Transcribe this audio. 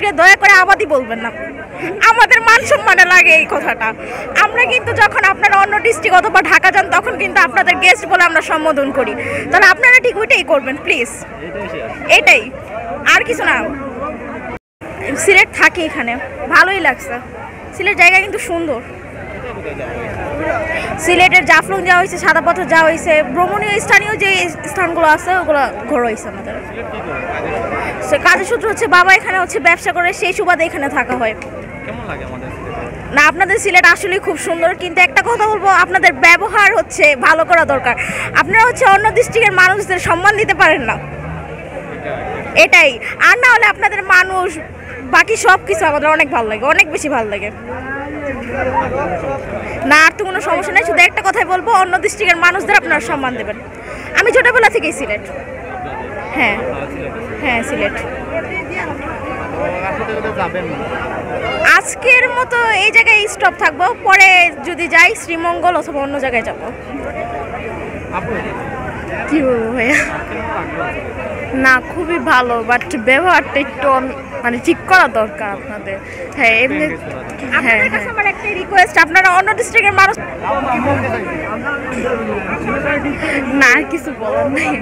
ডিস্ট্রিক্টে দয়া করে আবাদি বলবেন না, আমাদের মান সম্মানে লাগে এই কথাটা। আমরা কিন্তু যখন আপনারা অন্য ডিস্ট্রিক্ট অথবা ঢাকা যান তখন কিন্তু আপনাদের গেস্ট বলে আমরা সম্বোধন করি, তাহলে আপনারা ঠিক ওইটাই করবেন প্লিজ, এটাই, আর কিছু না। সিলেট থাকি এখানে, ভালোই লাগছে, সিলেট জায়গা কিন্তু সুন্দর। সিলেটের জাফলং যাওয়া হয়েছে, সাদা পাথর যাওয়া হয়েছে, ভ্রমণীয় স্থানীয় যে স্থানগুলো আছে ওগুলো ঘোরা হয়েছে আমাদের। কাজের সূত্র হচ্ছে বাবা এখানে হচ্ছে ব্যবসা করে, সেই সুবাদে এখানে থাকা হয়। না আপনাদের সিলেট আসলেই খুব সুন্দর, কিন্তু একটা কথা বলবো, আপনাদের ব্যবহার হচ্ছে ভালো করা দরকার। আপনারা হচ্ছে অন্য ডিস্ট্রিক্টের মানুষদের সম্মান দিতে পারেন না, এটাই। আর না হলে আপনাদের মানুষ বাকি সব কিছু আমাদের অনেক ভালো লাগে, অনেক বেশি ভালো লাগে। না আর তো কোনো সমস্যা নেই, শুধু একটা কথাই বলবো, অন্য ডিস্ট্রিক্টের মানুষদের আপনারা সম্মান দেবেন। আমি ছোটবেলা থেকেই সিলেট। হ্যাঁ হ্যাঁ সিলেট। আজকের মতো এই জায়গায় স্টপ থাকবো, পরে যদি যাই শ্রীমঙ্গল অথবা অন্য জায়গায় যাবো। কি বলবো ভাইয়া, না খুবই ভালো, বাট ব্যবহারটা একটু মানে ঠিক করা দরকার আপনাদের। হ্যাঁ এমনি হ্যাঁ আমার একটা রিকোয়েস্ট, আপনারা অন্য ডিস্ট্রিক্টের মানুষ না, কিছু বলার নেই।